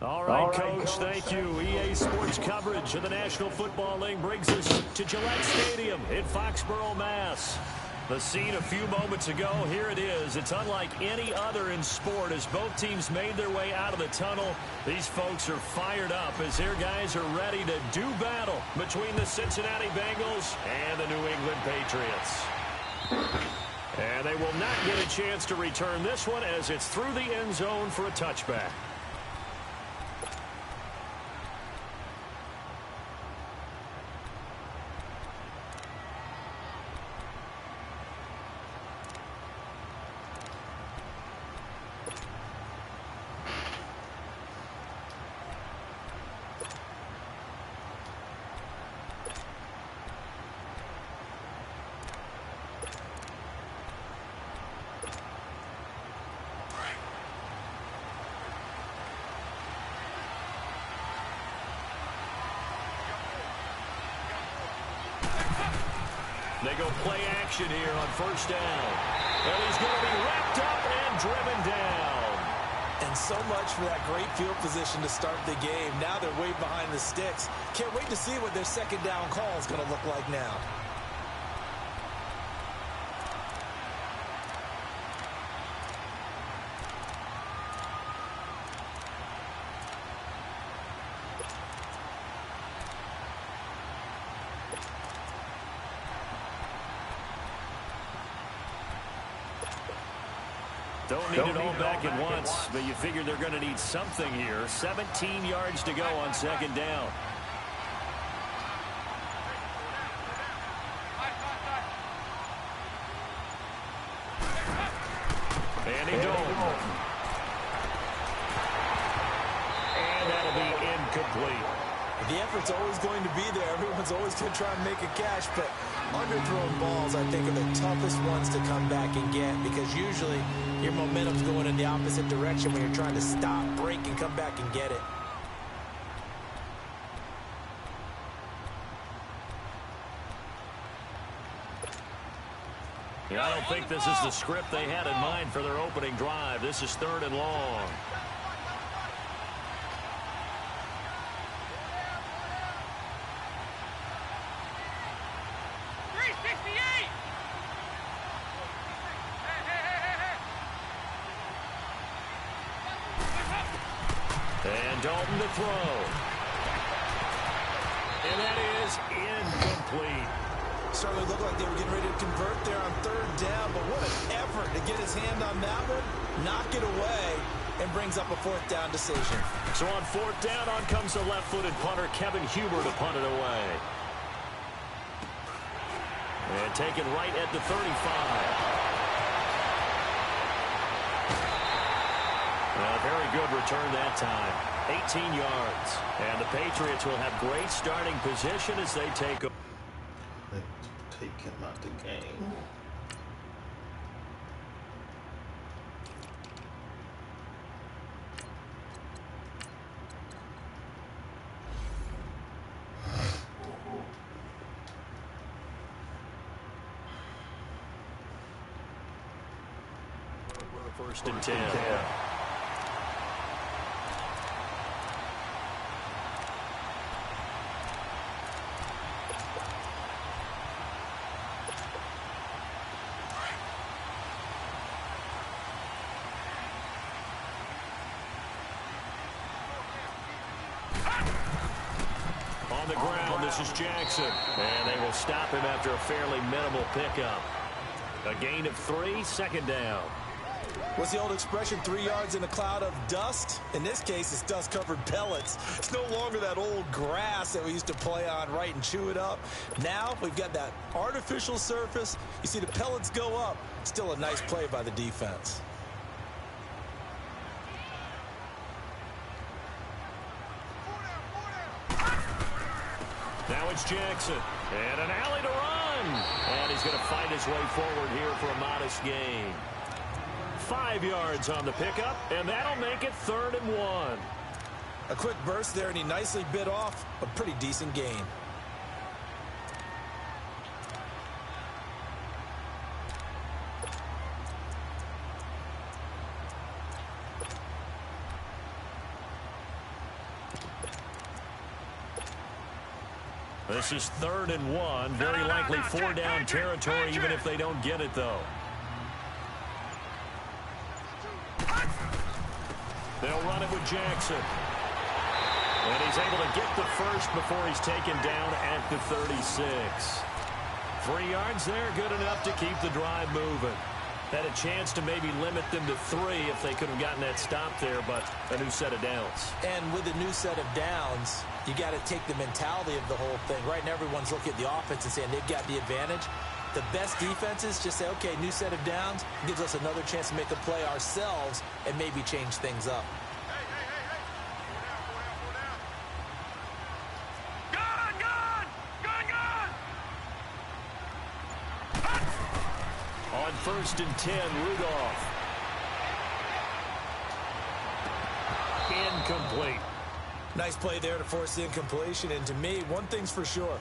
All right, Coach, thank you. EA Sports coverage of the National Football League brings us to Gillette Stadium in Foxborough, Mass. The scene a few moments ago, here it is. It's unlike any other in sport as both teams made their way out of the tunnel. These folks are fired up as their guys are ready to do battle between the Cincinnati Bengals and the New England Patriots. And they will not get a chance to return this one as it's through the end zone for a touchback. They go play action here on first down. And he's going to be wrapped up and driven down. And so much for that great field position to start the game. Now they're way behind the sticks. Can't wait to see what their second down call is going to look like now. Don't need it all back at once, but you figure they're going to need something here. 17 yards to go on second down. Andy Dalton. And that'll be incomplete. The effort's always going to be there. Everyone's always going to try and make a catch, but underthrown balls, I think, are the toughest ones to come back and get because usually your momentum's going in the opposite direction when you're trying to stop, break, and come back and get it. Yeah, I don't think this is the script they had in mind for their opening drive. This is 3rd and long. And Dalton to throw. And that is incomplete. Certainly looked like they were getting ready to convert there on 3rd down, but what an effort to get his hand on that one, knock it away, and brings up a 4th down decision. So on 4th down, on comes the left-footed punter, Kevin Huber, to punt it away. And taken right at the 35. A very good return that time. 18 yards. And the Patriots will have great starting position as they take him out the game. First and 10. On the ground, this is Jackson. And they will stop him after a fairly minimal pickup. A gain of 3, 2nd down. What's the old expression, 3 yards in a cloud of dust? In this case, it's dust-covered pellets. It's no longer that old grass that we used to play on, right, and chew it up. Now we've got that artificial surface. You see the pellets go up. Still a nice play by the defense. Now it's Jackson. And an alley to run. And he's going to fight his way forward here for a modest gain. 5 yards on the pickup, and that'll make it 3rd and 1. A quick burst there, and he nicely bit off a pretty decent gain. This is 3rd and 1. Very likely 4-down territory, even if they don't get it, though. They'll run it with Jackson. And he's able to get the first before he's taken down at the 36. 3 yards there, good enough to keep the drive moving. Had a chance to maybe limit them to 3 if they could have gotten that stop there, but a new set of downs. And with a new set of downs, you got to take the mentality of the whole thing. Right now, everyone's looking at the offense and saying they've got the advantage. The best defenses just say, okay, new set of downs, gives us another chance to make a play ourselves and maybe change things up. On 1st and 10, Rudolph. Incomplete. Nice play there to force the incompletion. And to me, one thing's for sure.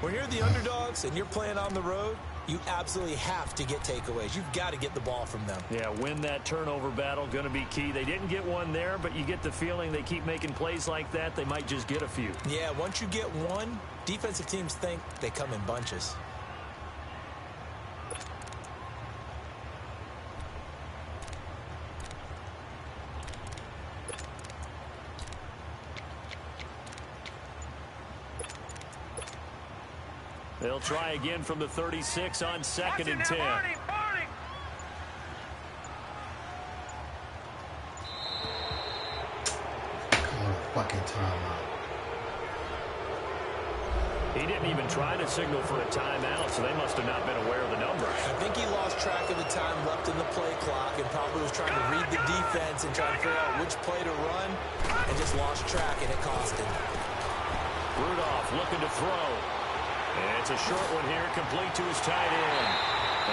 When you're the underdogs and you're playing on the road, you absolutely have to get takeaways. You've got to get the ball from them. Yeah, win that turnover battle, going to be key. They didn't get one there, but you get the feeling they keep making plays like that, they might just get a few. Yeah, once you get one, defensive teams think they come in bunches. They'll try again from the 36 on 2nd and 10. Fucking timeout. He didn't even try to signal for a timeout, so they must have not been aware of the numbers. I think he lost track of the time left in the play clock and probably was trying to read the defense and try to figure out which play to run and just lost track, and it cost him. Rudolph looking to throw. And it's a short one here, complete to his tight end.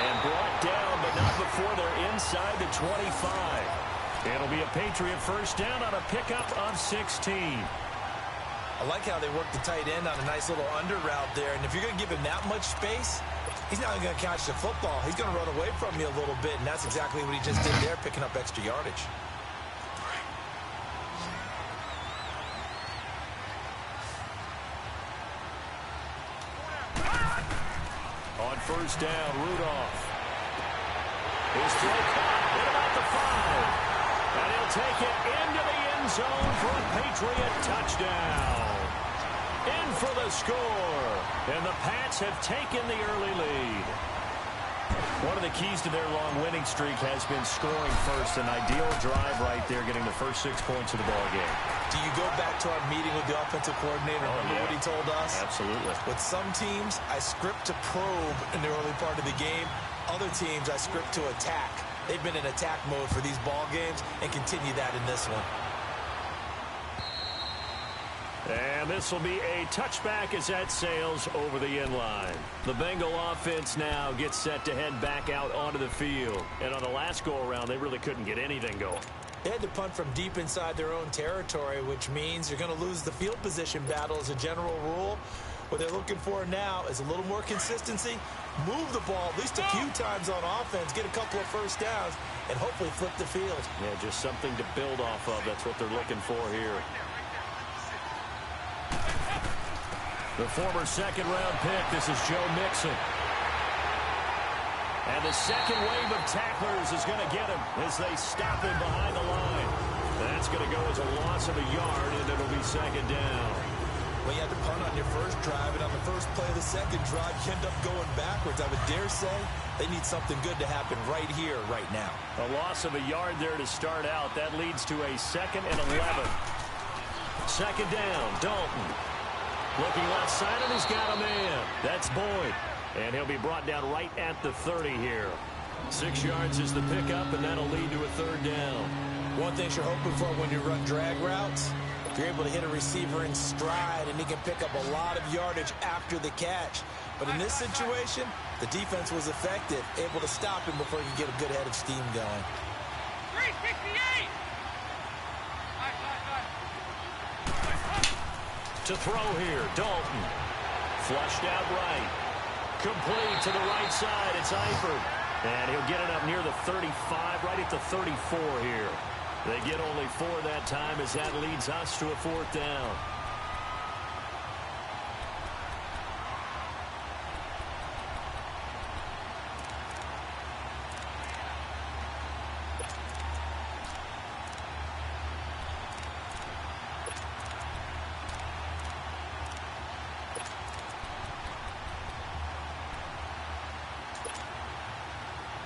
And brought down, but not before they're inside the 25. It'll be a Patriot first down on a pickup of 16. I like how they work the tight end on a nice little under route there. And if you're going to give him that much space, he's not going to catch the football. He's going to run away from you a little bit, and that's exactly what he just did there, picking up extra yardage. On first down, Rudolph. His throw caught at about the 5. And he'll take it into the end zone for a Patriot touchdown. In for the score. And the Pats have taken the early lead. One of the keys to their long winning streak has been scoring first. An ideal drive right there, getting the first 6 points of the ball game. Do you go back to our meeting with the offensive coordinator? Remember what he told us? Absolutely. With some teams, I script to probe in the early part of the game. Other teams, I script to attack. They've been in attack mode for these ball games and continue that in this one. And this will be a touchback as that sails over the end line. The Bengal offense now gets set to head back out onto the field. And on the last go-around, they really couldn't get anything going. They had to punt from deep inside their own territory, which means you're going to lose the field position battle as a general rule. What they're looking for now is a little more consistency, move the ball at least a few times on offense, get a couple of first downs, and hopefully flip the field. Yeah, just something to build off of. That's what they're looking for here. The former second-round pick, this is Joe Mixon. And the second wave of tacklers is going to get him as they stop him behind the line. That's going to go as a loss of a yard, and it'll be second down. Well, you had to punt on your first drive, and on the first play of the second drive, you end up going backwards. I would dare say they need something good to happen right here, right now. A loss of a yard there to start out. That leads to a 2nd and 11. Second down, Dalton. Looking left side, and he's got a man. That's Boyd. And he'll be brought down right at the 30 here. 6 yards is the pickup, and that'll lead to a third down. One thing you're hoping for when you run drag routes, if you're able to hit a receiver in stride and he can pick up a lot of yardage after the catch. But in this situation, the defense was effective, able to stop him before you get a good head of steam going. 368! To throw here, Dalton. Flushed out right. Complete to the right side. It's Eifert. And he'll get it up near the 35, right at the 34 here. They get only 4 that time as that leads us to a 4th down.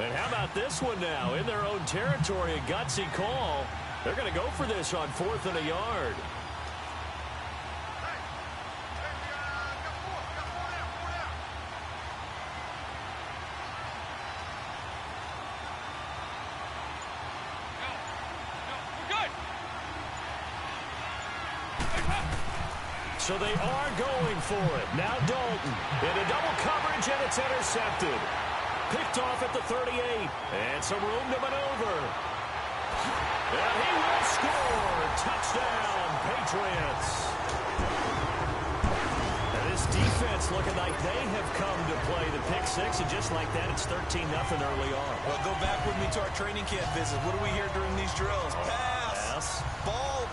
And how about this one now? In their own territory, a gutsy call. They're going to go for this on 4th and a yard. So they are going for it. Now Dalton into double coverage, and it's intercepted. Picked off at the 38. And some room to maneuver. And he will score. Touchdown, Patriots. And this defense looking like they have come to play the pick six. And just like that, it's 13-0 early on. Well, go back with me to our training camp visit. What do we hear during these drills? Pass.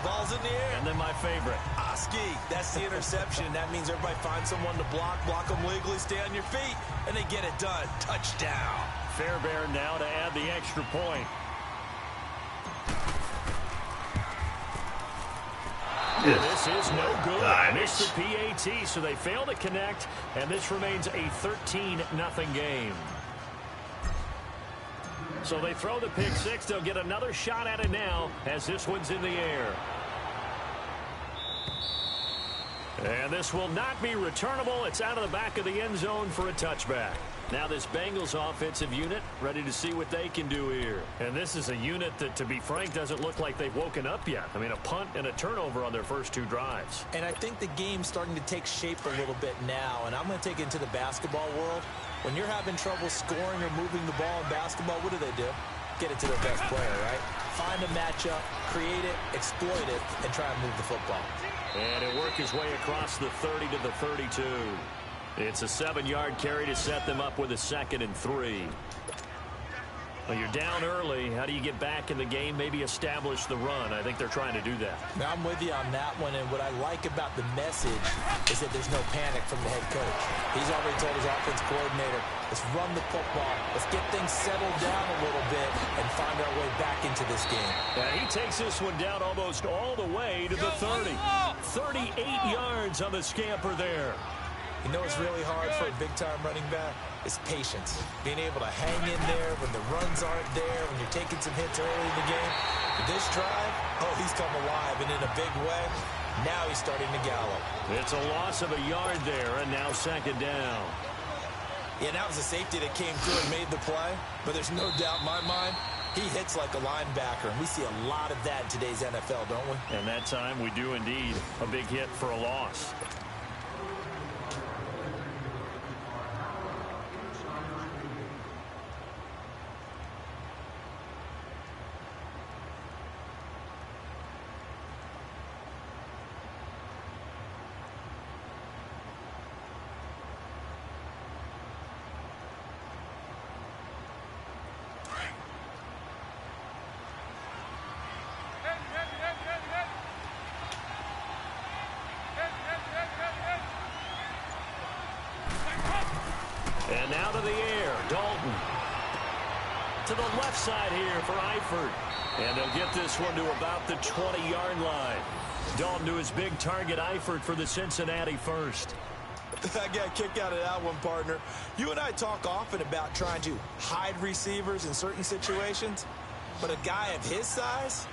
Ball's in the air. And then my favorite. Oski, that's the interception. That means everybody finds someone to block them legally, stay on your feet, and they get it done. Touchdown. Fairbairn now to add the extra point. This is no good. Missed the PAT, so they fail to connect, and this remains a 13-0 game. So they throw the pick six. They'll get another shot at it now as this one's in the air. And this will not be returnable. It's out of the back of the end zone for a touchback. Now this Bengals offensive unit ready to see what they can do here. And this is a unit that, to be frank, doesn't look like they've woken up yet. I mean, a punt and a turnover on their first 2 drives. And I think the game's starting to take shape a little bit now. And I'm going to take it into the basketball world. When you're having trouble scoring or moving the ball in basketball, what do? Get it to their best player, right? Find a matchup, create it, exploit it, and try and move the football. And it worked his way across the 30 to the 32. It's a 7-yard carry to set them up with a 2nd and 3. Well, you're down early. How do you get back in the game? Maybe establish the run. I think they're trying to do that. Now, I'm with you on that one, and what I like about the message is that there's no panic from the head coach. He's already told his offense coordinator, let's run the football. Let's get things settled down a little bit and find our way back into this game. He takes this one down almost all the way to the 30. 38 yards on the scamper there. You know what's really hard for a big-time running back? It's patience. Being able to hang in there when the runs aren't there, when you're taking some hits early in the game. But this drive, he's come alive, and in a big way, now he's starting to gallop. It's a loss of a yard there, and now 2nd down. Yeah, that was a safety that came through and made the play, but there's no doubt in my mind, he hits like a linebacker, and we see a lot of that in today's NFL, don't we? And that time we do indeed. A big hit for a loss. And now to the air, Dalton. To the left side here for Eifert. And they'll get this one to about the 20-yard line. Dalton to his big target, Eifert, for the Cincinnati first. I got a kick out of that one, partner. You and I talk often about trying to hide receivers in certain situations, but a guy of his size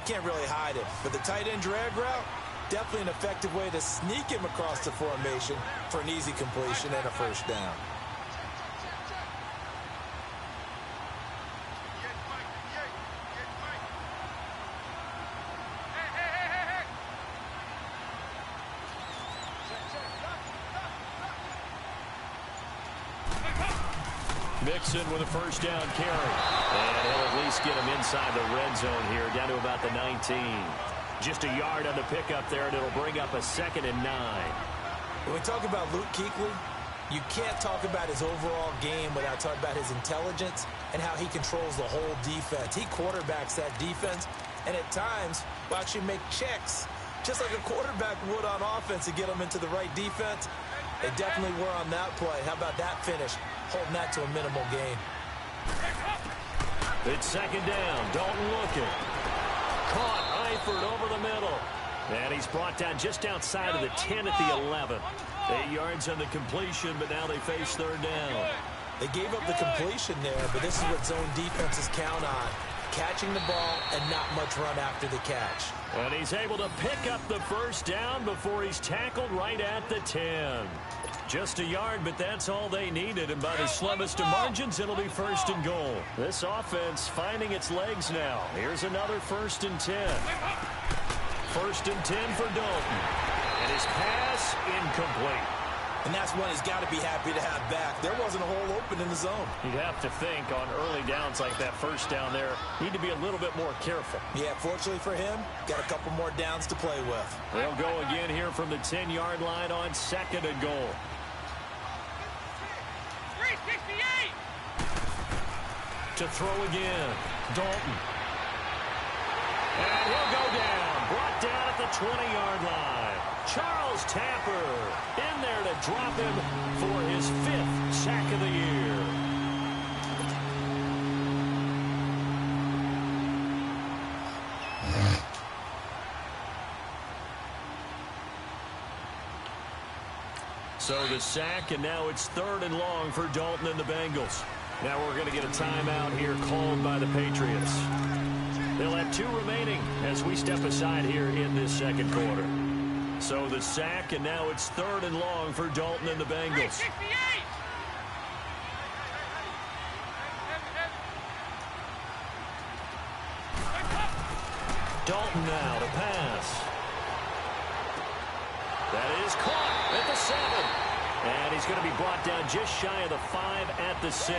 can't really hide him. But the tight end drag route, definitely an effective way to sneak him across the formation for an easy completion and a first down. Mixon with a first down carry. And he'll at least get him inside the red zone here, down to about the 19. Just a yard on the pickup there, and it'll bring up a 2nd and 9. When we talk about Luke Kuechly, you can't talk about his overall game without talking about his intelligence and how he controls the whole defense. He quarterbacks that defense, and at times will actually make checks, just like a quarterback would on offense to get them into the right defense. They definitely were on that play. How about that finish? Holding that to a minimal gain. It's 2nd down. Dalton looking. Caught. Eifert over the middle. And he's brought down just outside of the 10 at the 11. 8 yards on the completion, but now they face 3rd down. They gave up the completion there, but this is what zone defenses count on. Catching the ball and not much run after the catch. And he's able to pick up the first down before he's tackled right at the 10. Just a yard, but that's all they needed. And by the slimmest of margins, it'll be 1st and goal. This offense finding its legs now. Here's another 1st and 10. 1st and 10 for Dalton. And his pass incomplete. And that's one he's got to be happy to have back. There wasn't a hole open in the zone. You'd have to think on early downs like that first down there, need to be a little bit more careful. Yeah, fortunately for him, got a couple more downs to play with. They'll go again here from the 10-yard line on 2nd and goal. 368. To throw again, Dalton. And he'll go down, brought down at the 20-yard line. Charles Tapper in there to drop him for his 5th sack of the year. So the sack, and now it's 3rd and long for Dalton and the Bengals. Now we're going to get a timeout here called by the Patriots. They'll have 2 remaining as we step aside here in this 2nd quarter. So the sack, and now it's 3rd and long for Dalton and the Bengals. 368. Dalton now to pass. That is caught at the 7. And he's going to be brought down just shy of the 5 at the 6.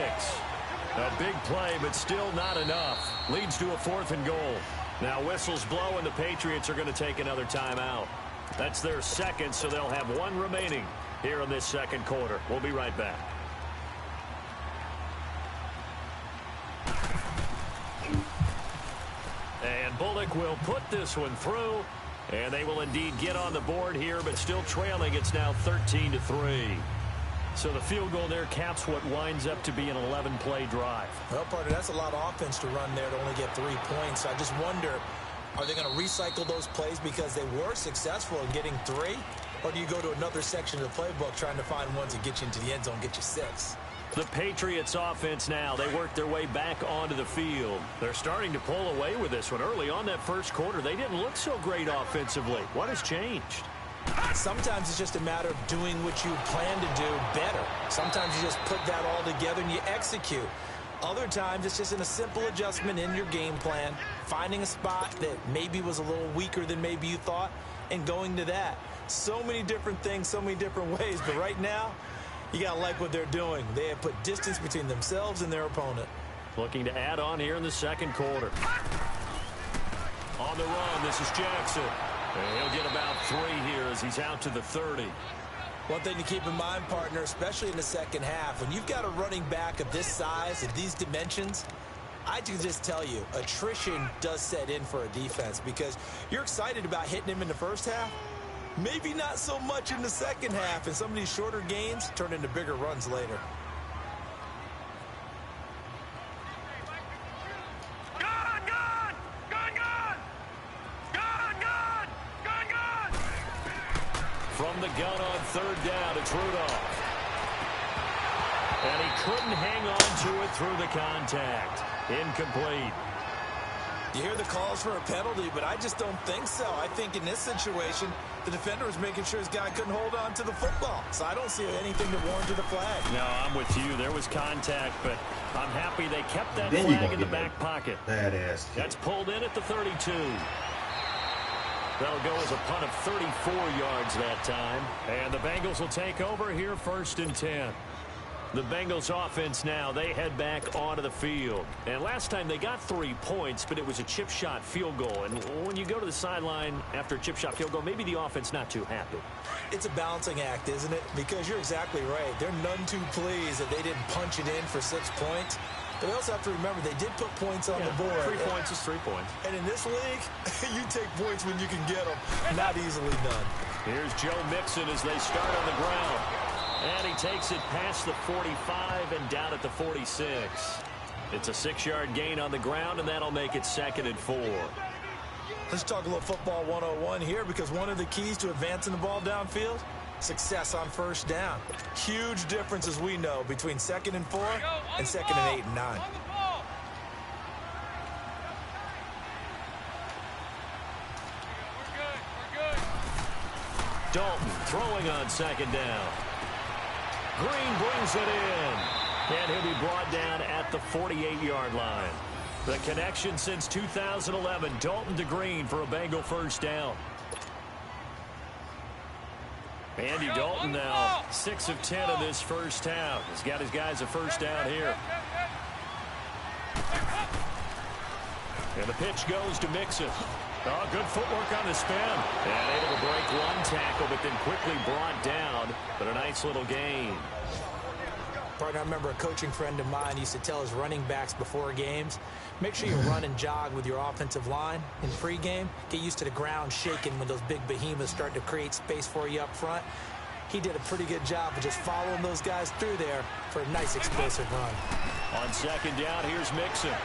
A big play, but still not enough. Leads to a 4th and goal. Now whistles blow, and the Patriots are going to take another timeout. That's their 2nd, so they'll have 1 remaining here in this 2nd quarter. We'll be right back. And Bullock will put this one through, and they will indeed get on the board here, but still trailing. It's now 13-3. So the field goal there caps what winds up to be an 11-play drive. Well, partner, that's a lot of offense to run there to only get 3 points. I just wonder, are they going to recycle those plays because they were successful in getting 3? Or do you go to another section of the playbook trying to find ones that get you into the end zone, get you 6? The Patriots offense now, they work their way back onto the field. They're starting to pull away with this one. Early on that first quarter, they didn't look so great offensively. What has changed? Sometimes it's just a matter of doing what you plan to do better. Sometimes you just put that all together and you execute. Other times it's just in a simple adjustment in your game plan, finding a spot that maybe was a little weaker than maybe you thought, and going to that. So many different things, so many different ways, but right now, you got to like what they're doing. They have put distance between themselves and their opponent. Looking to add on here in the 2nd quarter. On the run, this is Jackson. And he'll get about 3 here as he's out to the 30. One thing to keep in mind, partner, especially in the 2nd half, when you've got a running back of this size and these dimensions, I can just tell you, attrition does set in for a defense because you're excited about hitting him in the first half. Maybe not so much in the 2nd half, and some of these shorter gains turn into bigger runs later. From the gun on 3rd down, it's Rudolph. And he couldn't hang on to it through the contact. Incomplete. You hear the calls for a penalty, but I just don't think so. I think in this situation, the defender was making sure his guy couldn't hold on to the football. So I don't see anything to warrant the flag. No, I'm with you. There was contact, but I'm happy they kept that flag in the back pocket. Badass. That's pulled in at the 32. That'll go as a punt of 34 yards that time. And the Bengals will take over here 1st and 10. The Bengals offense now, they head back onto the field. And last time they got 3 points, but it was a chip shot field goal. And when you go to the sideline after a chip shot field goal, maybe the offense not too happy. It's a balancing act, isn't it? Because you're exactly right. They're none too pleased that they didn't punch it in for 6 points. But they also have to remember they did put points on the board. 3 points is 3 points. And in this league, you take points when you can get them. Not easily done. Here's Joe Mixon as they start on the ground. And he takes it past the 45 and down at the 46. It's a 6-yard gain on the ground, and that'll make it 2nd and 4. Let's talk a little football 101 here, because one of the keys to advancing the ball downfield Success on first down. Huge difference, as we know, between 2nd and 4 and 2nd and 8 and 9. On the ball. We're good. Dalton throwing on 2nd down. Green brings it in. And he'll be brought down at the 48-yard line. The connection since 2011, Dalton to Green for a Bengal first down. Andy Dalton now 6 of 10 in this first half. He's got his guys a first down here. And the pitch goes to Mixon. Oh, good footwork on the spin. And able to break one tackle, but then quickly brought down. But a nice little gain. Partner, I remember a coaching friend of mine used to tell his running backs before games, make sure you run and jog with your offensive line in pregame. Get used to the ground shaking when those big behemoths start to create space for you up front. He did a pretty good job of just following those guys through there for a nice explosive run. On 2nd down, here's Mixon.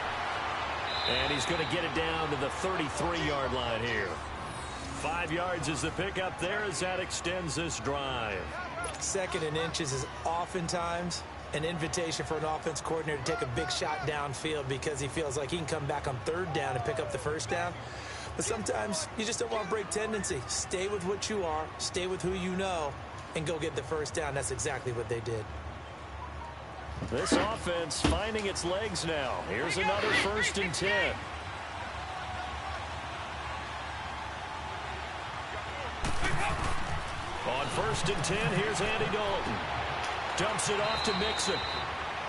And he's going to get it down to the 33-yard line here. 5 yards is the pickup there as that extends this drive. 2nd and inches is oftentimes an invitation for an offense coordinator to take a big shot downfield because he feels like he can come back on 3rd down and pick up the first down. But sometimes you just don't want to break tendency. Stay with what you are, stay with who you know, and go get the first down. That's exactly what they did. This offense finding its legs now. Here's another 1st and 10. On 1st and 10, here's Andy Dalton. Dumps it off to Mixon.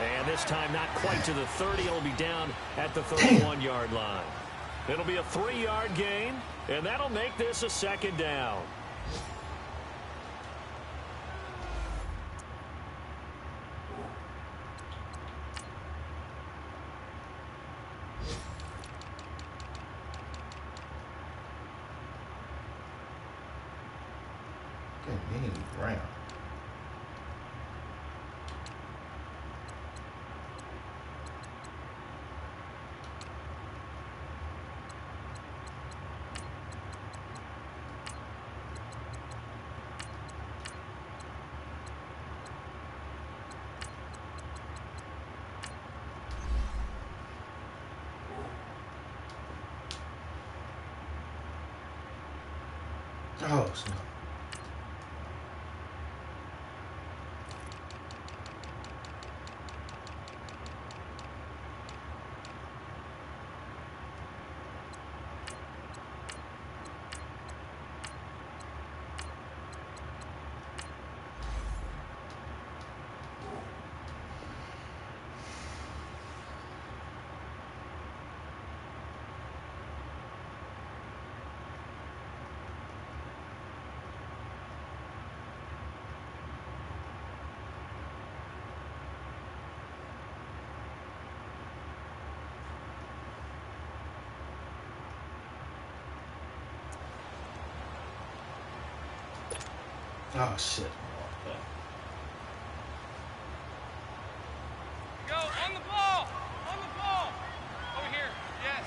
And this time not quite to the 30. It'll be down at the 31-yard line. It'll be a 3-yard gain, and that'll make this a 2nd down. Brown. Oh, snap. Oh, shit. Go on the ball. On the ball. Over here. Yes.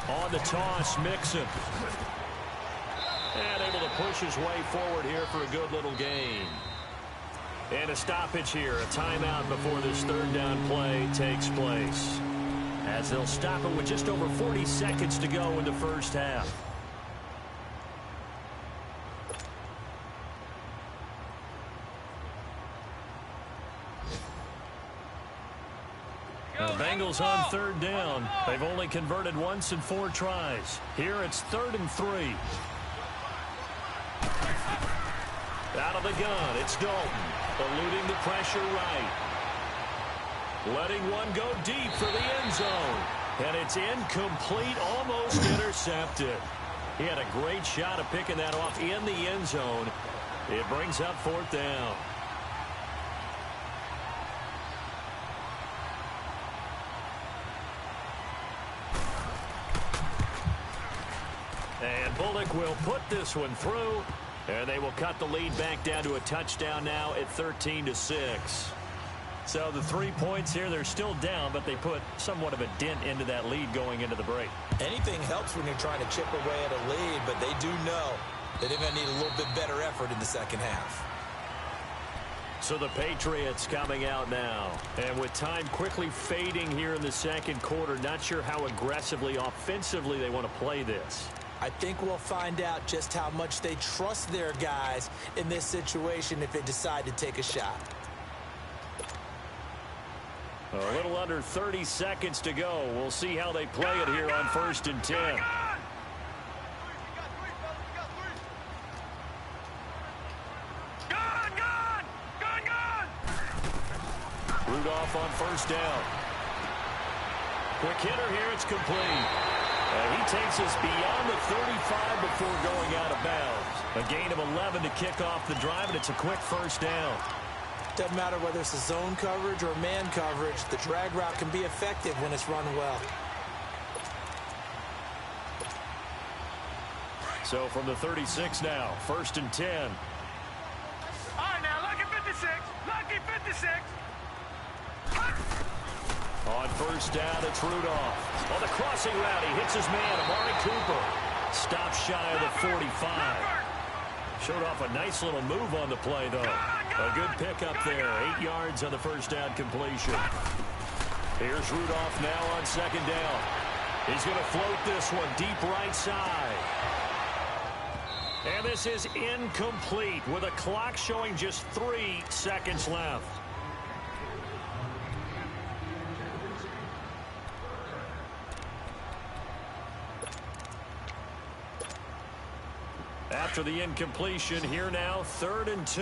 On the toss, Mixon. And able to push his way forward here for a good little gain. And a stoppage here, a timeout before this 3rd down play takes place. As they'll stop it with just over 40 seconds to go in the first half. The Bengals on 3rd down. They've only converted once in 4 tries. Here it's 3rd and 3. Out of the gun, it's Dalton, eluding the pressure right. Letting one go deep for the end zone. And it's incomplete, almost intercepted. He had a great shot of picking that off in the end zone. It brings up 4th down. And And Bullock will put this one through, and they will cut the lead back down to a touchdown now at 13-6. So the 3 points here, they're still down, but they put somewhat of a dent into that lead going into the break. Anything helps when you're trying to chip away at a lead, but they do know that they're going to need a little bit better effort in the second half. So the Patriots coming out now. And with time quickly fading here in the second quarter, not sure how aggressively, offensively they want to play this. I think we'll find out just how much they trust their guys in this situation if they decide to take a shot. A little under 30 seconds to go. We'll see how they play it here on 1st and 10. Rudolph on 1st down. Quick hitter here. It's complete. He takes us beyond the 35 before going out of bounds. A gain of 11 to kick off the drive, and it's a quick 1st down. Doesn't matter whether it's a zone coverage or man coverage, the drag route can be effective when it's run well. So from the 36 now, 1st and 10. All right, now, lucky 56. Lucky 56. On 1st down, it's Rudolph. On the crossing route, he hits his man, Amari Cooper. Stops shy of the 45. Showed off a nice little move on the play, though. A good pickup there. 8 yards on the 1st down completion. Here's Rudolph now on 2nd down. He's going to float this one deep right side. And this is incomplete with a clock showing just 3 seconds left. After the incompletion, here now, 3rd and 2.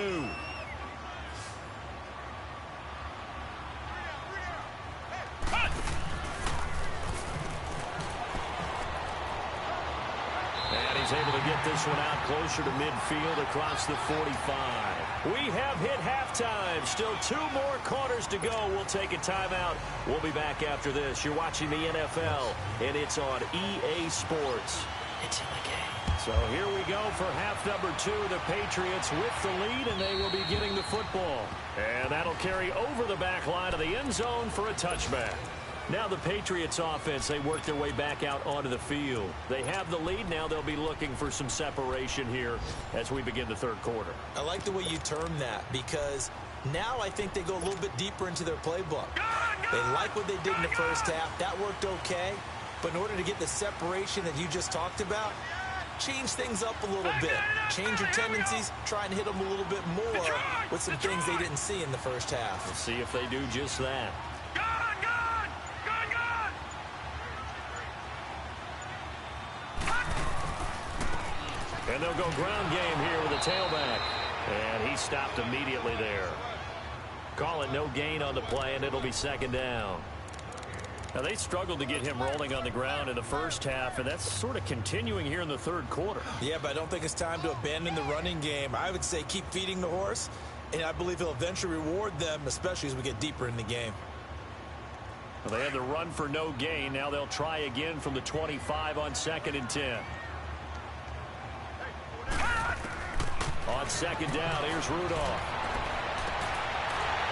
And he's able to get this one out closer to midfield across the 45. We have hit halftime. Still 2 more quarters to go. We'll take a timeout. We'll be back after this. You're watching the NFL, and it's on EA Sports. It's in the game. So here we go for half number 2. The Patriots with the lead, and they will be getting the football. And that'll carry over the back line of the end zone for a touchback. Now the Patriots offense, they work their way back out onto the field. They have the lead. Now they'll be looking for some separation here as we begin the 3rd quarter. I like the way you term that because now I think they go a little bit deeper into their playbook. They like what they did in the 1st half. That worked okay. But in order to get the separation that you just talked about, change things up a little bit. Change your tendencies. Try and hit them a little bit more with some things they didn't see in the 1st half. We'll see if they do just that. And they'll go ground game here with a tailback. And he stopped immediately there. Call it no gain on the play, and it'll be 2nd down. Now, they struggled to get him rolling on the ground in the 1st half, and that's sort of continuing here in the 3rd quarter. Yeah, but I don't think it's time to abandon the running game. I would say keep feeding the horse, and I believe he'll eventually reward them, especially as we get deeper in the game. Well, they had the run for no gain. Now they'll try again from the 25 on 2nd and 10. On 2nd down, here's Rudolph.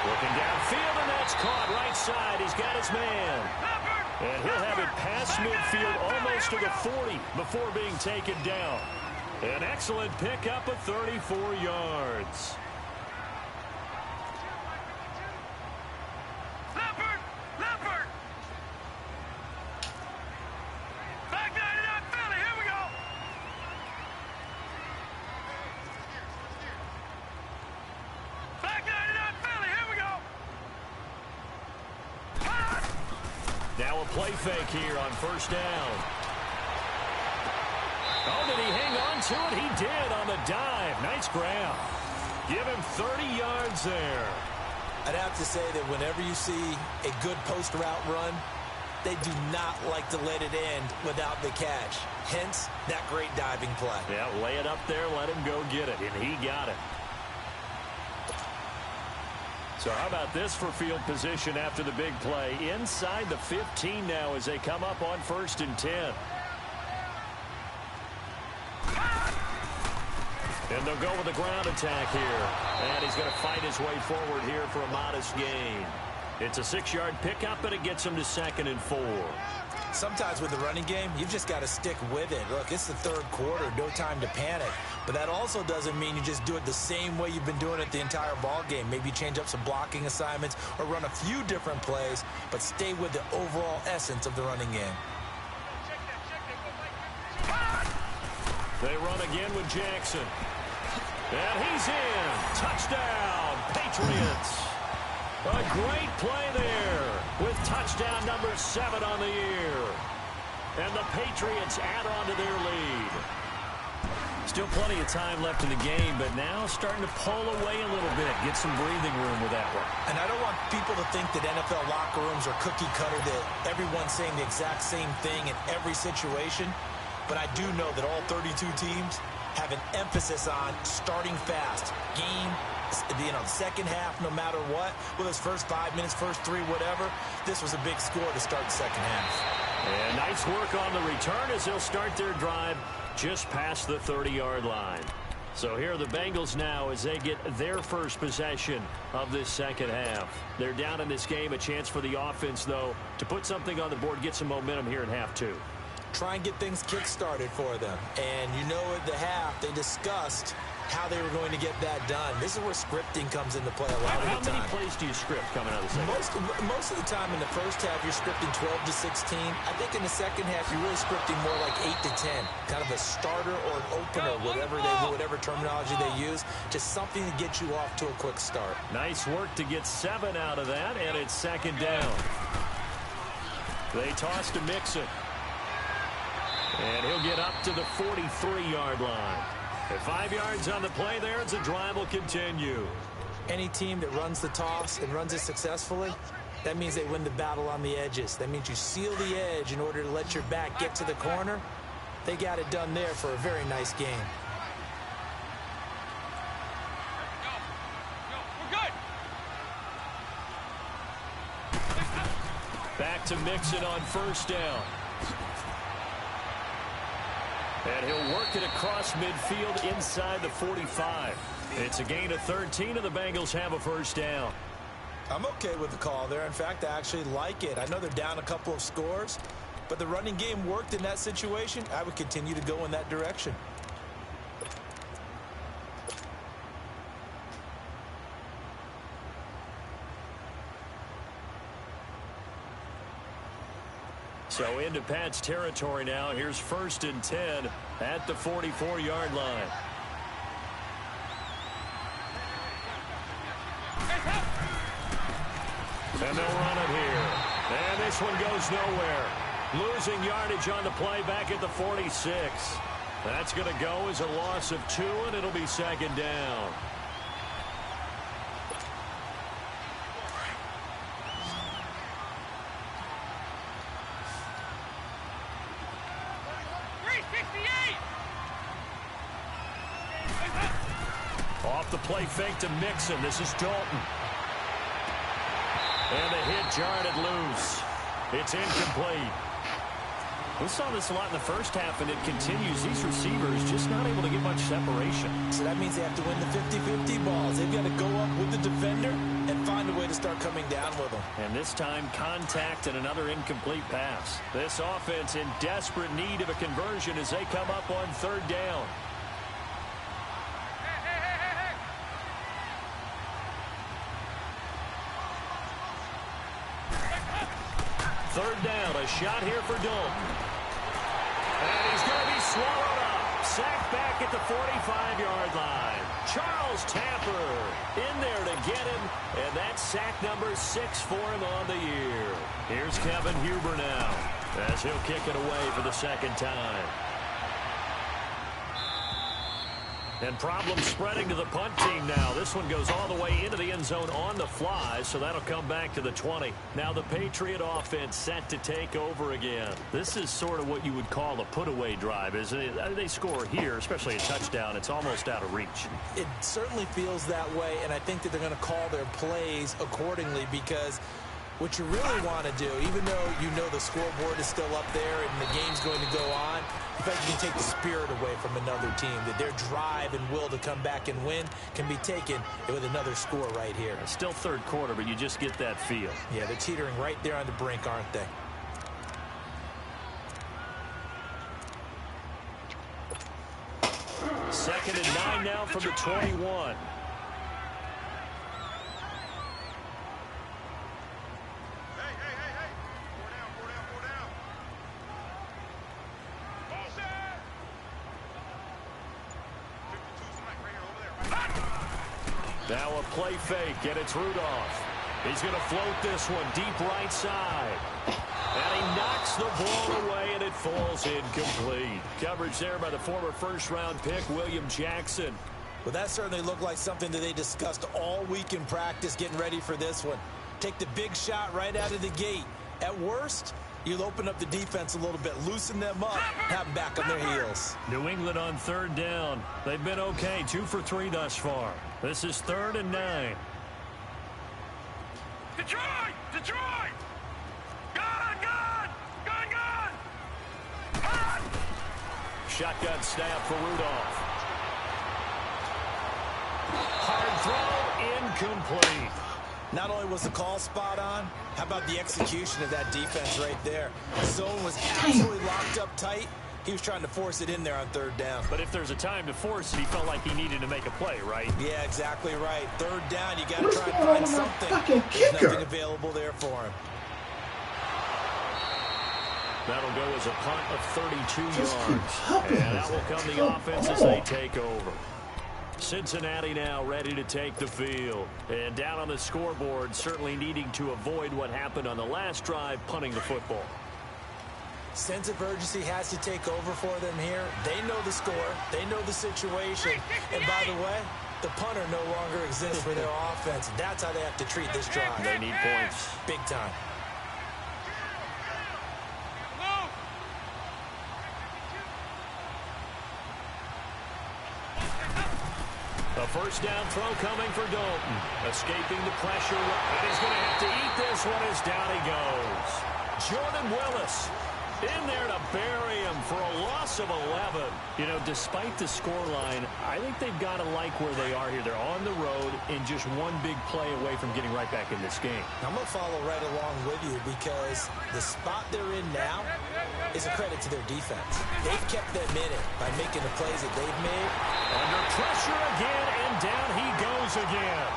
Looking downfield, and that's caught right side. He's got his man. And he'll have it past midfield almost to the 40 before being taken down. An excellent pickup of 34 yards. Now a play fake here on 1st down. Oh, did he hang on to it? He did on the dive. Nice grab. Give him 30 yards there. I'd have to say that whenever you see a good post route run, they do not like to let it end without the catch. Hence, that great diving play. Yeah, lay it up there, let him go get it, and he got it. So how about this for field position after the big play? Inside the 15 now as they come up on 1st and 10. And they'll go with the ground attack here. And he's going to fight his way forward here for a modest gain. It's a 6-yard pickup, and it gets him to 2nd and 4. Sometimes with the running game, you've just got to stick with it. Look, it's the 3rd quarter, no time to panic. But that also doesn't mean you just do it the same way you've been doing it the entire ball game. Maybe change up some blocking assignments or run a few different plays, but stay with the overall essence of the running game. They run again with Jackson. And he's in. Touchdown, Patriots. A great play there with touchdown number 7 on the year. And the Patriots add on to their lead. Still plenty of time left in the game, but now starting to pull away a little bit. Get some breathing room with that one. And I don't want people to think that NFL locker rooms are cookie cutter, that everyone's saying the exact same thing in every situation. But I do know that all 32 teams have an emphasis on starting fast. Game, second half, no matter what. Whether it's first 5 minutes, first 3, whatever. This was a big score to start the second half. And nice work on the return as they'll start their drive just past the 30-yard line. So here are the Bengals now as they get their first possession of this second half. They're down in this game. A chance for the offense, though, to put something on the board, get some momentum here in half 2. Try and get things kick-started for them. And you know at the half, they discussed how they were going to get that done. This is where scripting comes into play a lot of the time. How many plays do you script coming out of the second half? Most of the time in the first half, you're scripting 12 to 16. I think in the second half, you're really scripting more like 8 to 10. Kind of a starter or an opener, whatever terminology they use. Just something to get you off to a quick start. Nice work to get 7 out of that, and it's 2nd down. They toss to Mixon. And he'll get up to the 43-yard line. At 5 yards on the play there, as the drive will continue. Any team that runs the toss and runs it successfully, that means they win the battle on the edges. That means you seal the edge in order to let your back get to the corner. They got it done there for a very nice game. We're good. Back to Mixon on 1st down. And he'll work it across midfield inside the 45. It's a gain of 13, and the Bengals have a 1st down. I'm okay with the call there. In fact, I actually like it. I know they're down a couple of scores, but the running game worked in that situation. I would continue to go in that direction. So into Pat's territory now. Here's 1st and 10 at the 44-yard line. And they'll run it here. And this one goes nowhere. Losing yardage on the play back at the 46. That's going to go as a loss of 2, and it'll be 2nd down. Off the play fake to Mixon. This is Dalton. And the hit jarred it loose. It's incomplete. We saw this a lot in the first half, and it continues. These receivers just not able to get much separation. So that means they have to win the 50-50 balls. They've got to go up with the defender and find a way to start coming down with them. And this time, contact and another incomplete pass. This offense in desperate need of a conversion as they come up on 3rd down. Third down, a shot here for Dalton. And he's going to be swallowed up. Sacked back at the 45-yard line. Charles Tapper in there to get him. And that's sack number 6 for him on the year. Here's Kevin Huber now as he'll kick it away for the 2nd time. And problem spreading to the punt team now. This one goes all the way into the end zone on the fly, so that'll come back to the 20. Now the Patriot offense set to take over again. This is sort of what you would call a put-away drive, isn't it? They score here, especially a touchdown. It's almost out of reach. It certainly feels that way, and I think that they're going to call their plays accordingly because what you really want to do, even though you know the scoreboard is still up there and the game's going to go on, In fact, you can take the spirit away from another team, that their drive and will to come back and win can be taken with another score right here. It's still third quarter, but you just get that feel. Yeah, they're teetering right there on the brink, aren't they? Second and 9 now from the 21. Now a play fake, and it's Rudolph. He's going to float this one deep right side. And he knocks the ball away, and it falls incomplete. Coverage there by the former first-round pick, William Jackson. Well, that certainly looked like something that they discussed all week in practice getting ready for this one. Take the big shot right out of the gate. At worst, you'll open up the defense a little bit, loosen them up, have them back on their heels. New England on third down. They've been okay, 2 for 3 thus far. This is 3rd and 9. Detroit! Detroit! Gun! Gun! Gun! Gun! Gun! Shotgun snap for Rudolph. Hard throw, incomplete. Not only was the call spot on, how about the execution of that defense right there? The zone was absolutely locked up tight. He was trying to force it in there on third down. But if there's a time to force it, he felt like he needed to make a play, right? Yeah, exactly right. Third down, you got to try and find something. There's nothing available there for him. That'll go as a punt of 32 yards. And that will come the offense as they take over. Cincinnati now ready to take the field. And down on the scoreboard, certainly needing to avoid what happened on the last drive, punting the football. Sense of urgency has to take over for them here. They know the score. They know the situation. And by the way, the punter no longer exists for their offense. That's how they have to treat this drive. They need points. Big time. A first down throw coming for Dalton. Escaping the pressure. And he's going to have to eat this one as down he goes. Jordan Willis in there to bury him for a loss of 11. You know, despite the scoreline, I think they've got to like where they are here. They're on the road and just one big play away from getting right back in this game. I'm going to follow right along with you because the spot they're in now is a credit to their defense. They've kept them in it by making the plays that they've made. Under pressure again, and down he goes again.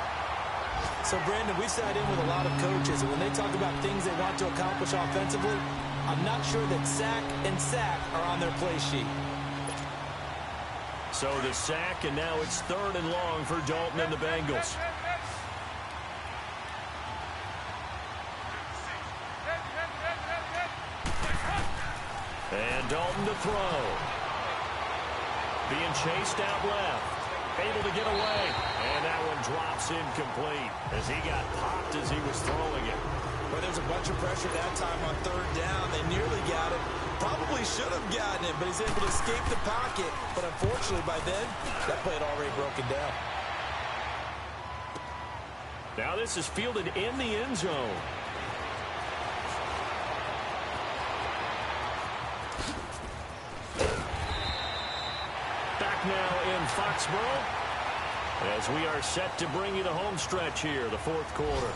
So, Brandon, we've sat in with a lot of coaches, and when they talk about things they want to accomplish offensively, I'm not sure that sack and sack are on their play sheet. So the sack, and now it's 3rd and long for Dalton and the Bengals. And Dalton to throw. Being chased out left. Able to get away. And that one drops incomplete as he got popped as he was throwing it. Well, there's a bunch of pressure that time on third down. They nearly got it. Probably should have gotten it, but he's able to escape the pocket. But unfortunately, by then, that play had already broken down. Now this is fielded in the end zone. Back now in Foxborough as we are set to bring you the home stretch here, the 4th quarter.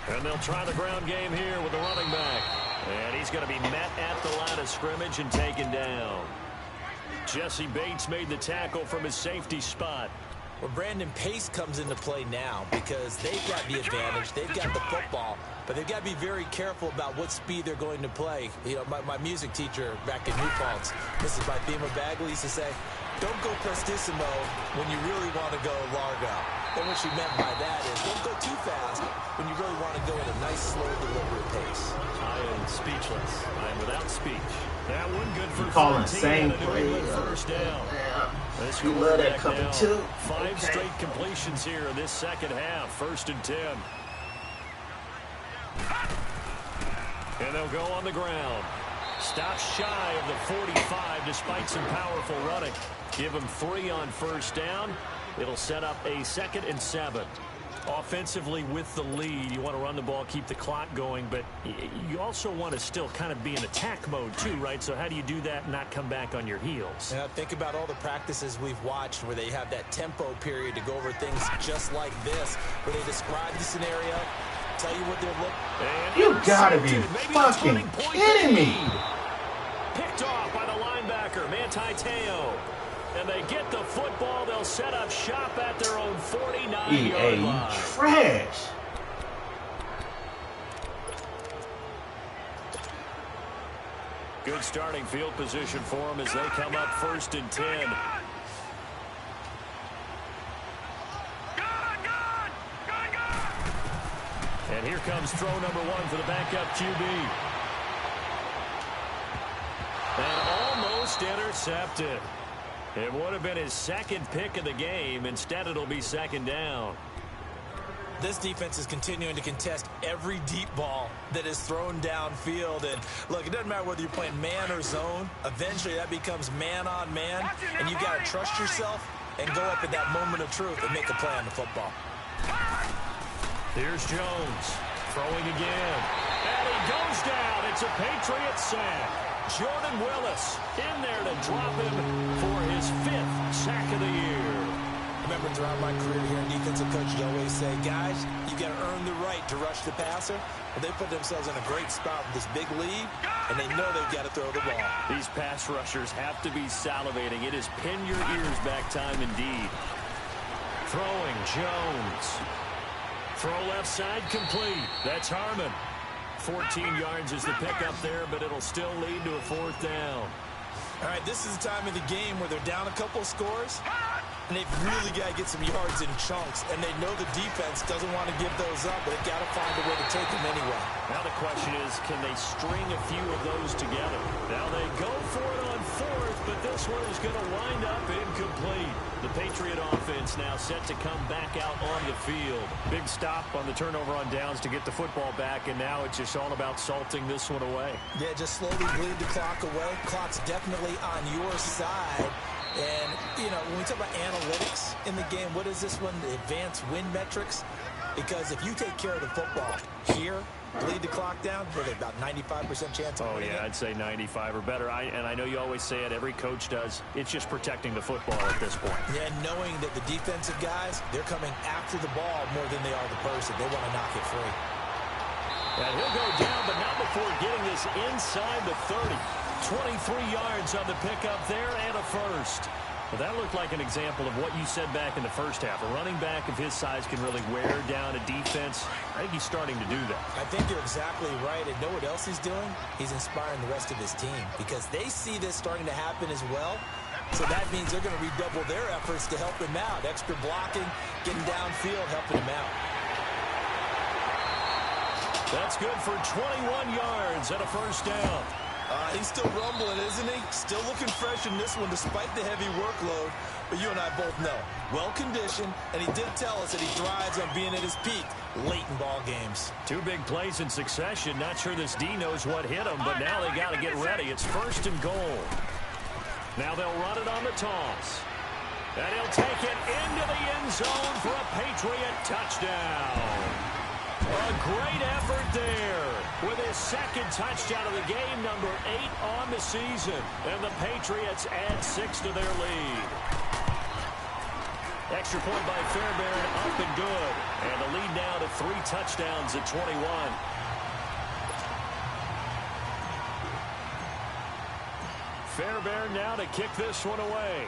And they'll try the ground game here with the running back. And he's going to be met at the line of scrimmage and taken down. Jesse Bates made the tackle from his safety spot. Well, Brandon, pace comes into play now because they've got the advantage. They've got the football, but they've got to be very careful about what speed they're going to play. You know, my music teacher back in New Paltz, Mrs. Bima Bagley, used to say, Don't go prestissimo when you really want to go largo. And what she meant by that is don't go too fast when you really want to go at a nice, slow, deliberate pace. I am speechless. I am without speech. That one good for You calling 13 same and a play? New England first down. This You love that quarterback cover now, two. 5 straight completions here in this second half. 1st and 10. And they'll go on the ground. Stop shy of the 45 despite some powerful running. Give him 3 on 1st down. It'll set up a 2nd and 7. Offensively with the lead, you want to run the ball, keep the clock going, but you also want to still kind of be in attack mode too, right? So how do you do that and not come back on your heels? Yeah, think about all the practices we've watched where they have that tempo period to go over things just like this, where they describe the scenario, tell you what they're looking. You gotta be fucking kidding me. Picked off by the linebacker, Manti Te'o. And they get the football. They'll set up shop at their own 49-yard EA, you line. trash. Good starting field position for them as they come up 1st and 10. And here comes throw number 1 for the backup QB. And almost intercepted. It would have been his 2nd pick of the game. Instead, it'll be 2nd down. This defense is continuing to contest every deep ball that is thrown downfield. And look, it doesn't matter whether you're playing man or zone. Eventually, that becomes man on man. And you got to trust yourself and go up at that moment of truth and make a play on the football. Here's Jones throwing again. And he goes down. It's a Patriot sack. Jordan Willis in there to drop him for his 5th sack of the year. Remember, throughout my career here in defensive coach, you always say, guys, you got to earn the right to rush the passer. Well, they put themselves in a great spot with this big lead, and they know they've got to throw the ball. These pass rushers have to be salivating. It is pin your ears back time indeed. Throwing Jones. Throw left side complete. That's Harmon. 14 yards is the pickup there, but it'll still lead to a 4th down. All right, this is the time of the game where they're down a couple of scores, and they've really got to get some yards in chunks, and they know the defense doesn't want to give those up, but they've got to find a way to take them anyway. Now the question is, can they string a few of those together? Now they go for it on 4th, but this one is going to wind up incomplete. The Patriot offense now set to come back out on the field. Big stop on the turnover on downs to get the football back, and now it's just all about salting this one away. Yeah, just slowly bleed the clock away. Clock's definitely on your side. And, you know, when we talk about analytics in the game, what is this one? The advanced win metrics? Because if you take care of the football here, bleed the clock down, with about 95% chance of winning it. I'd say 95 or better. And I know you always say it, every coach does. It's just protecting the football at this point. Yeah, knowing that the defensive guys, they're coming after the ball more than they are the person. They want to knock it free. And he'll go down, but not before getting this inside the 30. 23 yards on the pickup there and a 1st. Well, that looked like an example of what you said back in the first half. A running back of his size can really wear down a defense. I think he's starting to do that. I think you're exactly right. And know what else he's doing? He's inspiring the rest of his team because they see this starting to happen as well. So that means they're going to redouble their efforts to help him out. Extra blocking, getting downfield, helping him out. That's good for 21 yards and a 1st down. He's still rumbling, isn't he? Still looking fresh in this one despite the heavy workload. But you and I both know, well-conditioned, and he did tell us that he thrives on being at his peak late in ball games. 2 big plays in succession. Not sure this D knows what hit him, but now they got to get ready. It's 1st and goal. Now they'll run it on the toss. And he'll take it into the end zone for a Patriot touchdown. A great effort there with his 2nd touchdown of the game, number 8 on the season. And the Patriots add 6 to their lead. Extra point by Fairbairn, up and good. And the lead now to 3 touchdowns at 21. Fairbairn now to kick this one away.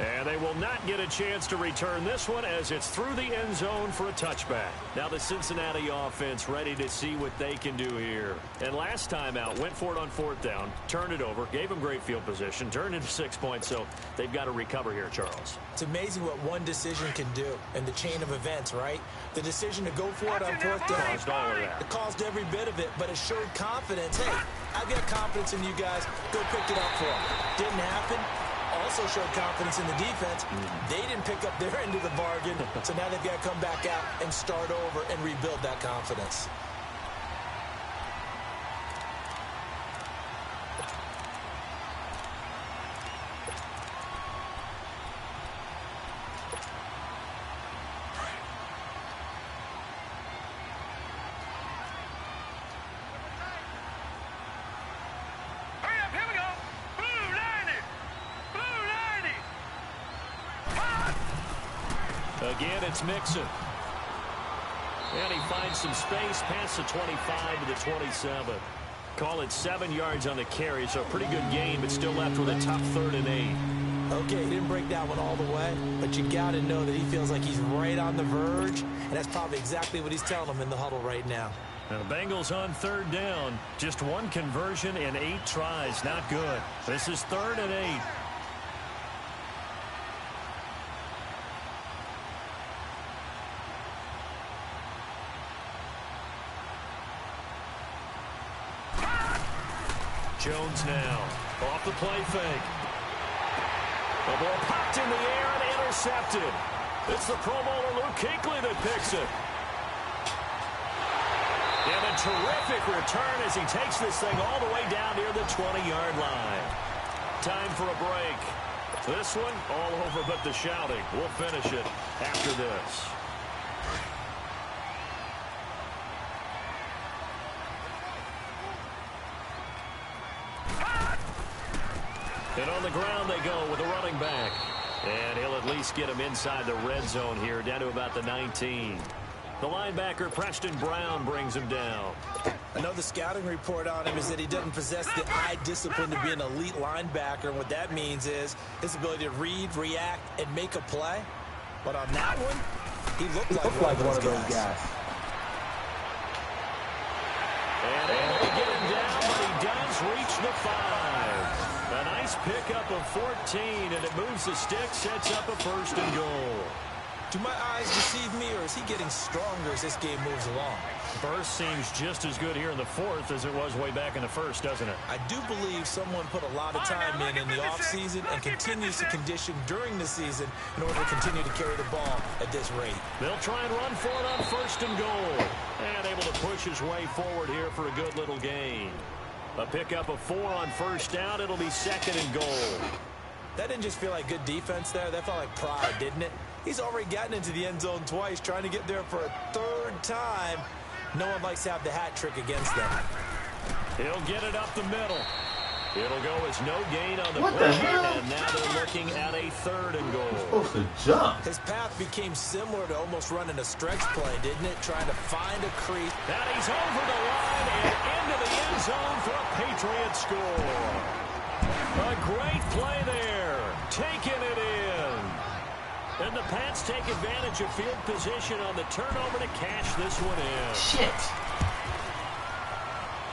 And they will not get a chance to return this one as it's through the end zone for a touchback. Now the Cincinnati offense ready to see what they can do here. And last time out, went for it on 4th down, turned it over, gave them great field position, turned into 6 points, so they've got to recover here, Charles. It's amazing what one decision can do in the chain of events, right? The decision to go for it on 4th down. Caused all of that. It caused every bit of it, but it showed confidence. Hey, I've got confidence in you guys. Go pick it up for them. Didn't happen. Also showed confidence in the defense. They didn't pick up their end of the bargain, so now they've got to come back out and start over and rebuild that confidence. Again, it's Mixon. And he finds some space past the 25 to the 27. Call it 7 yards on the carry, so a pretty good game, but still left with a tough 3rd and 8. Okay, he didn't break that one all the way, but you got to know that he feels like he's right on the verge, and that's probably exactly what he's telling them in the huddle right now. Now the Bengals on 3rd down. Just 1 conversion and 8 tries. Not good. This is 3rd and 8. Jones now off the play fake. The ball popped in the air and intercepted. It's the Pro Bowler Luke Kuechly that picks it. And a terrific return as he takes this thing all the way down near the 20-yard line. Time for a break. This one all over but the shouting. We'll finish it after this. And on the ground they go with a running back. And he'll at least get him inside the red zone here, down to about the 19. The linebacker, Preston Brown, brings him down. I know the scouting report on him is that he doesn't possess the eye discipline to be an elite linebacker. And what that means is his ability to read, react, and make a play. But on that one, he looked like one of those guys. And able to get him down, but he does reach the 5. A nice pickup of 14, and it moves the stick, sets up a 1st and goal. Do my eyes deceive me, or is he getting stronger as this game moves along? Burst seems just as good here in the 4th as it was way back in the 1st, doesn't it? I do believe someone put a lot of time in the offseason and continues to condition during the season in order to continue to carry the ball at this rate. They'll try and run for it on 1st and goal. And able to push his way forward here for a good little gain. A pickup of 4 on 1st down. It'll be 2nd and goal. That didn't just feel like good defense there. That felt like pride, didn't it? He's already gotten into the end zone twice, trying to get there for a 3rd time. No one likes to have the hat trick against them. He'll get it up the middle. It'll go as no gain on the What play. the hell? And now they're looking at a 3rd and goal. Supposed to jump. His path became similar to almost running a stretch play, didn't it? Trying to find a crease. Now he's over the line and into the end zone for a Patriot score. A great play there. Taking it in. And the Pats take advantage of field position on the turnover to cash this one in. Shit.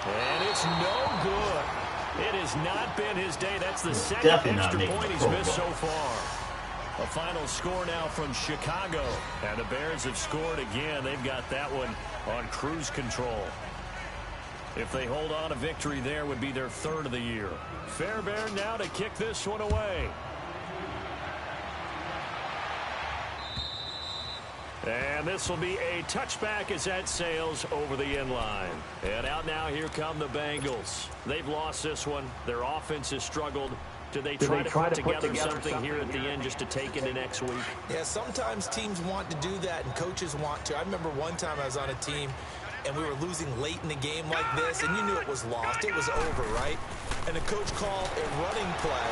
And it's no good. It has not been his day. That's the 2nd extra point he's missed so far. A final score now from Chicago. And the Bears have scored again. They've got that one on cruise control. If they hold on, a victory there would be their 3rd of the year. Fairbairn now to kick this one away. And this will be a touchback as that sails over the end line. And out now, here come the Bengals. They've lost this one. Their offense has struggled. Do they try to put together something here at the end just to take into next week? Yeah, sometimes teams want to do that and coaches want to. I remember one time I was on a team and we were losing late in the game like this, and you knew it was lost. It was over, right? And the coach called a running play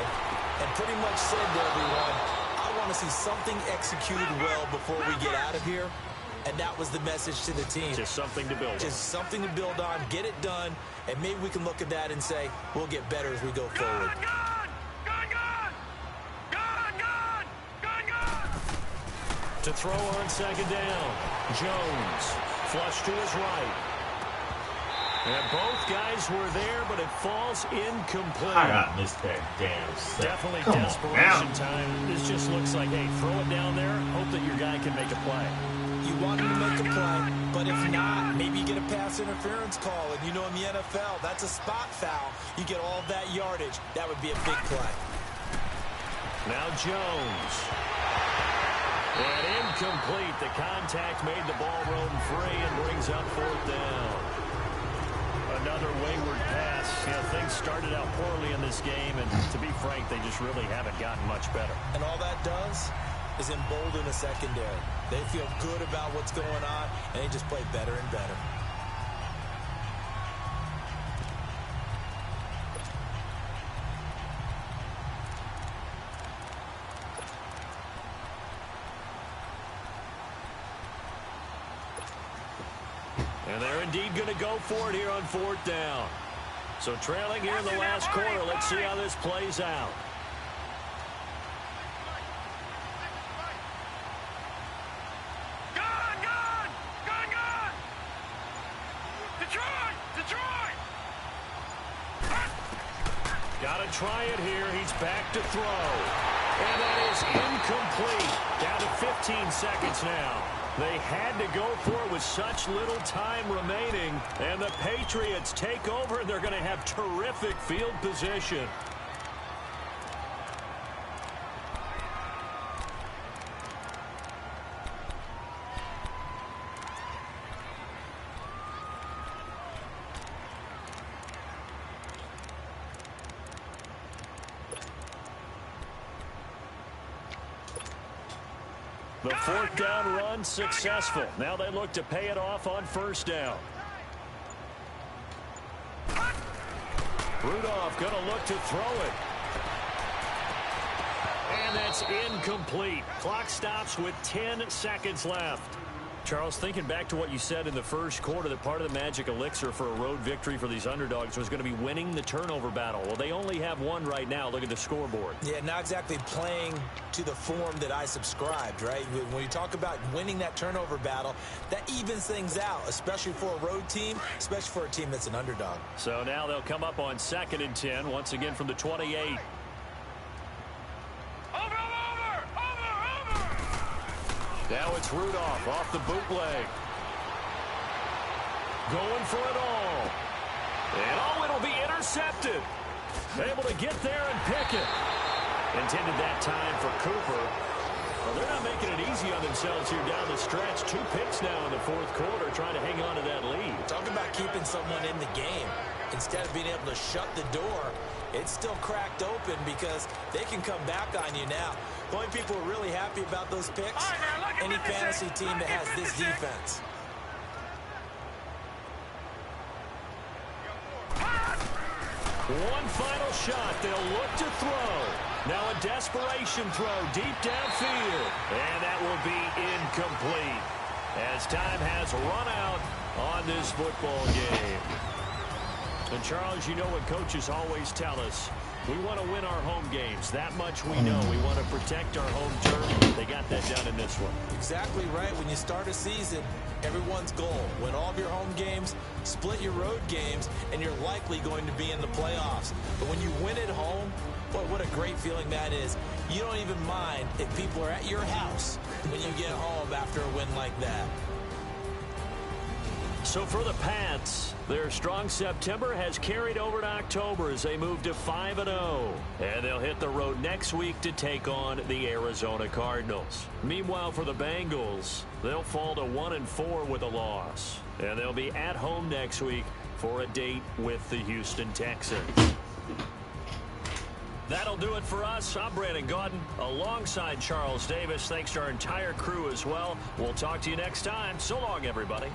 and pretty much said to everyone, I want to see something executed well before we get out of here. And that was the message to the team. Just something to build on. Just something to build on, get it done, and maybe we can look at that and say, we'll get better as we go forward. Good! To throw on second down. Jones. Flush to his right. And both guys were there, but it falls incomplete. I missed that damn set. Definitely desperation time. This just looks like, hey, throw it down there. Hope that your guy can make a play. You want him to make a play, but if not, maybe you get a pass interference call. And you know in the NFL, that's a spot foul. You get all that yardage. That would be a big play. Now Jones. And incomplete. The contact made the ball roam free and brings up fourth down. Another wayward pass. You know, things started out poorly in this game, and to be frank, they just really haven't gotten much better. And all that does is embolden the secondary. They feel good about what's going on, and they just play better and better. And they're indeed going to go for it here on fourth down. So trailing here in the last quarter. Let's see how this plays out. Got to try it here. He's back to throw. And that is incomplete. Down to 15 seconds now. They had to go for it with such little time remaining. And the Patriots take over, and they're going to have terrific field position. The fourth down run successful. Now they look to pay it off on first down. Rudolph going to look to throw it. And that's incomplete. Clock stops with 10 seconds left. Charles, thinking back to what you said in the first quarter, that part of the magic elixir for a road victory for these underdogs was going to be winning the turnover battle. Well, they only have one right now. Look at the scoreboard. Yeah, not exactly playing to the form that I subscribed, right? When you talk about winning that turnover battle, that evens things out, especially for a road team, especially for a team that's an underdog. So now they'll come up on 2nd and 10, once again from the 28. Now it's Rudolph off the bootleg. Going for it all. And it'll be intercepted. Able to get there and pick it. Intended that time for Cooper. Well, they're not making it easy on themselves here down the stretch. 2 picks now in the fourth quarter, trying to hang on to that lead. Talk about keeping someone in the game. Instead of being able to shut the door, it's still cracked open because they can come back on you now. The only people who are really happy about those picks, any fantasy team that has this defense. One final shot. They'll look to throw. Now a desperation throw deep downfield. And that will be incomplete as time has run out on this football game. And Charles, you know what coaches always tell us. We want to win our home games. That much we know. We want to protect our home turf. They got that done in this one. Exactly right. When you start a season, everyone's goal, win all of your home games, split your road games, and you're likely going to be in the playoffs. But when you win at home, boy, what a great feeling that is. You don't even mind if people are at your house when you get home after a win like that. So for the Pats, their strong September has carried over to October as they move to 5-0. And they'll hit the road next week to take on the Arizona Cardinals. Meanwhile, for the Bengals, they'll fall to 1-4 with a loss. And they'll be at home next week for a date with the Houston Texans. That'll do it for us. I'm Brandon Gaudin alongside Charles Davis. Thanks to our entire crew as well. We'll talk to you next time. So long, everybody.